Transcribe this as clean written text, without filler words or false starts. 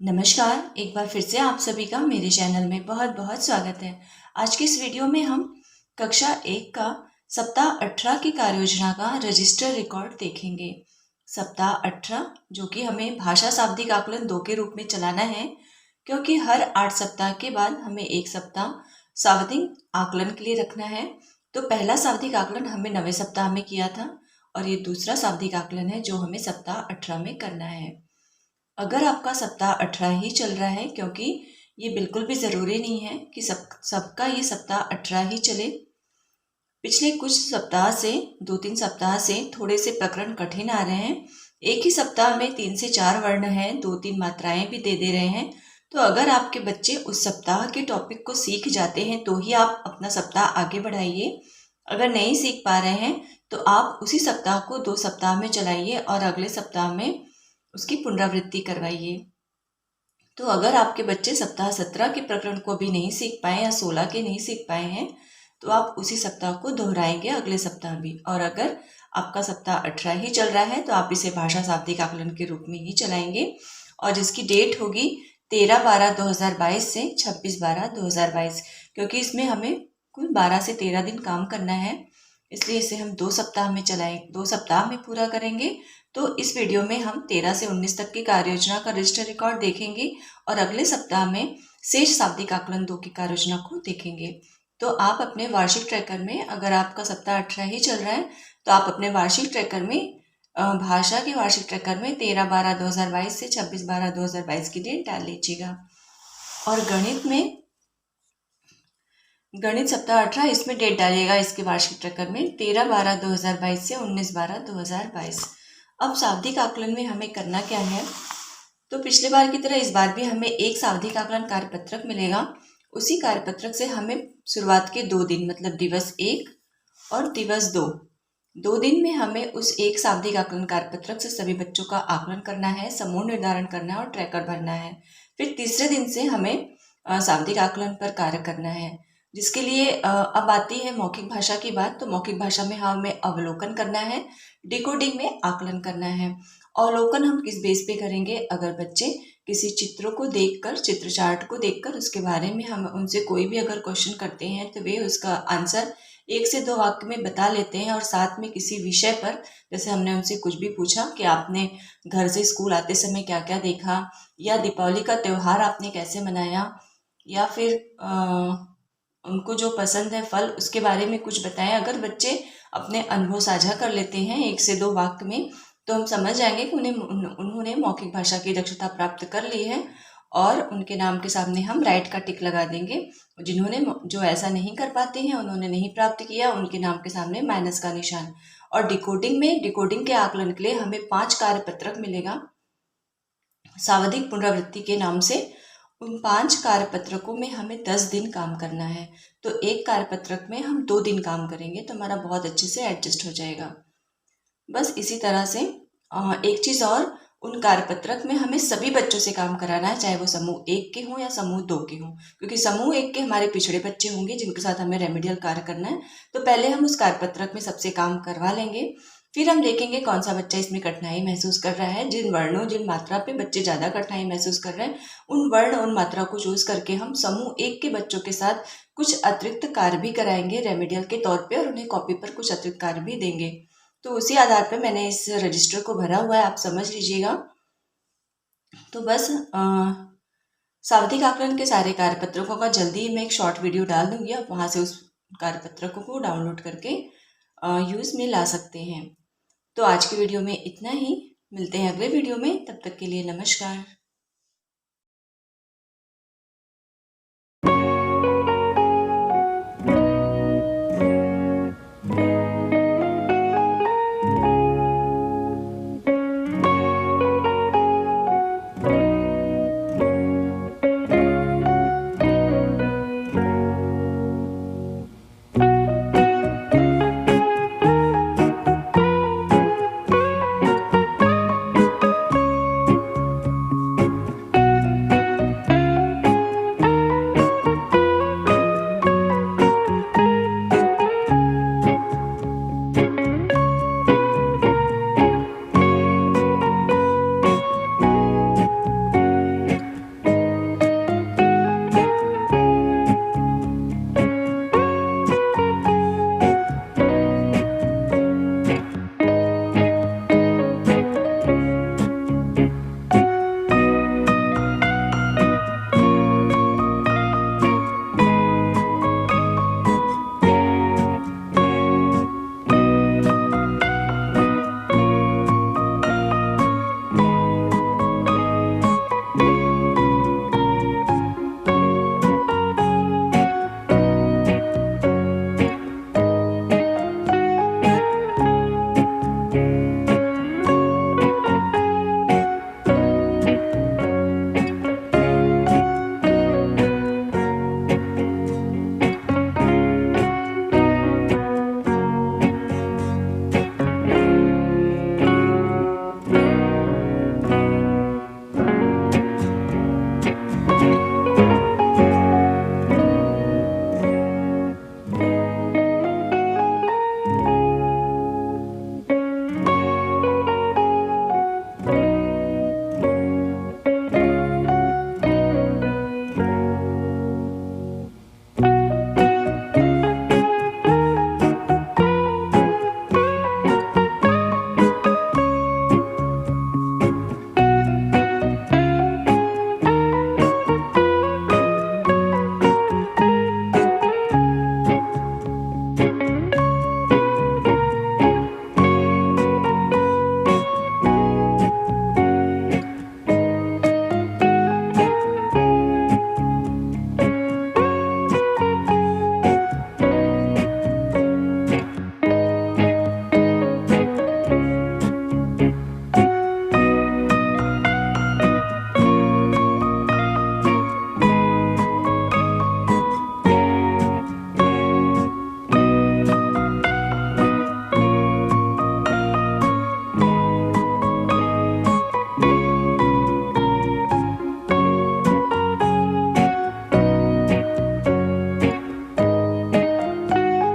नमस्कार, एक बार फिर से आप सभी का मेरे चैनल में बहुत बहुत स्वागत है। आज की इस वीडियो में हम कक्षा 1 का सप्ताह 18 की कार्ययोजना का रजिस्टर रिकॉर्ड देखेंगे। सप्ताह 18 जो कि हमें भाषा शाब्दिक आकलन 2 के रूप में चलाना है, क्योंकि हर 8 सप्ताह के बाद हमें एक सप्ताह शाब्दिक आकलन के लिए रखना है। तो पहला शाब्दिक आकलन हमने 9वें सप्ताह में किया था और ये दूसरा शाब्दिक आकलन है जो हमें सप्ताह 18 में करना है। अगर आपका सप्ताह 18 ही चल रहा है, क्योंकि ये बिल्कुल भी ज़रूरी नहीं है कि सबका ये सप्ताह 18 ही चले। पिछले कुछ सप्ताह से 2-3 सप्ताह से थोड़े से प्रकरण कठिन आ रहे हैं। एक ही सप्ताह में 3 से 4 वर्ण हैं, 2-3 मात्राएं भी दे रहे हैं। तो अगर आपके बच्चे उस सप्ताह के टॉपिक को सीख जाते हैं तो ही आप अपना सप्ताह आगे बढ़ाइए। अगर नहीं सीख पा रहे हैं तो आप उसी सप्ताह को 2 सप्ताह में चलाइए और अगले सप्ताह में उसकी पुनरावृत्ति करवाइए। तो अगर आपके बच्चे सप्ताह 17 के प्रकरण को अभी नहीं सीख पाए या 16 के नहीं सीख पाए हैं तो आप उसी सप्ताह को दोहराएंगे अगले सप्ताह भी। और अगर आपका सप्ताह 18 ही चल रहा है तो आप इसे भाषा शाब्दिक आकलन के रूप में ही चलाएंगे और जिसकी डेट होगी 13/12/2022 से 26/12/2022, क्योंकि इसमें हमें कुल 12 से 13 दिन काम करना है, इसलिए इसे हम 2 सप्ताह में चलाएं, 2 सप्ताह में पूरा करेंगे। तो इस वीडियो में हम 13 से 19 तक की कार्ययोजना का रजिस्टर रिकॉर्ड देखेंगे और अगले सप्ताह में शेष शाब्दिक आकलन 2 की कार्ययोजना को देखेंगे। तो आप अपने वार्षिक ट्रैकर में, अगर आपका सप्ताह 18 ही चल रहा है तो आप अपने वार्षिक ट्रैकर में भाषा के वार्षिक ट्रैकर में 13/12/2022 से 26/12/2022 की डेट डाल लीजिएगा। और गणित सप्ताह 18 इसमें डेट डालिएगा इसके वार्षिक ट्रैकर में 13/12/2022 से 19/12/2022। अब शाब्दिक आकलन में हमें करना क्या है, तो पिछले बार की तरह इस बार भी हमें एक शाब्दिक आकलन कार्यपत्रक मिलेगा। उसी कार्यपत्रक से हमें शुरुआत के 2 दिन मतलब दिवस 1 और दिवस 2 दिन में हमें उस एक शाब्दिक आकलन कार्यपत्रक से सभी बच्चों का आकलन करना है, समूह निर्धारण करना है और ट्रैकर भरना है। फिर तीसरे दिन से हमें शाब्दिक आकलन पर कार्य करना है, जिसके लिए अब आती है मौखिक भाषा की बात। तो मौखिक भाषा में हमें अवलोकन करना है, डिकोडिंग में आकलन करना है। अवलोकन हम किस बेस पे करेंगे, अगर बच्चे किसी चित्रों को देखकर, चित्र चार्ट को देखकर उसके बारे में हम उनसे कोई भी अगर क्वेश्चन करते हैं तो वे उसका आंसर 1 से 2 वाक्य में बता लेते हैं। और साथ में किसी विषय पर, जैसे हमने उनसे कुछ भी पूछा कि आपने घर से स्कूल आते समय क्या क्या देखा, या दीपावली का त्यौहार आपने कैसे मनाया, या फिर उनको जो पसंद है फल उसके बारे में कुछ बताएं। अगर बच्चे अपने अनुभव साझा कर लेते हैं 1 से 2 वाक्य में तो हम समझ जाएंगे कि उन्होंने मौखिक भाषा की दक्षता प्राप्त कर ली है और उनके नाम के सामने हम राइट का टिक लगा देंगे। जो ऐसा नहीं कर पाते हैं, उन्होंने नहीं प्राप्त किया, उनके नाम के सामने माइनस का निशान। और डिकोडिंग के आकलन के लिए हमें 5 कार्यपत्रक मिलेगा शाब्दिक पुनरावृत्ति के नाम से। उन 5 कार्यपत्रकों में हमें 10 दिन काम करना है। तो एक कार्यपत्रक में हम 2 दिन काम करेंगे तो हमारा बहुत अच्छे से एडजस्ट हो जाएगा। बस इसी तरह से एक चीज़ और, उन कार्यपत्रक में हमें सभी बच्चों से काम कराना है, चाहे वो समूह 1 के हों या समूह 2 के हों, क्योंकि समूह 1 के हमारे पिछड़े बच्चे होंगे जिनके साथ हमें रेमेडियल कार्य करना है। तो पहले हम उस कार्यपत्रक में सबसे काम करवा लेंगे, फिर हम देखेंगे कौन सा बच्चा इसमें कठिनाई महसूस कर रहा है। जिन वर्णों, जिन मात्रा पे बच्चे ज़्यादा कठिनाई महसूस कर रहे हैं, उन वर्ण और मात्रा को चूज करके हम समूह 1 के बच्चों के साथ कुछ अतिरिक्त कार्य भी कराएंगे रेमेडियल के तौर पे, और उन्हें कॉपी पर कुछ अतिरिक्त कार्य भी देंगे। तो उसी आधार पर मैंने इस रजिस्टर को भरा हुआ है, आप समझ लीजिएगा। तो बस शाब्दिक आकलन के सारे कार्यपत्रकों का जल्दी ही मैं एक शॉर्ट वीडियो डाल दूंगी, आप वहाँ से उस कार्यपत्रकों को डाउनलोड करके यूज़ में ला सकते हैं। तो आज की वीडियो में इतना ही, मिलते हैं अगले वीडियो में, तब तक के लिए नमस्कार।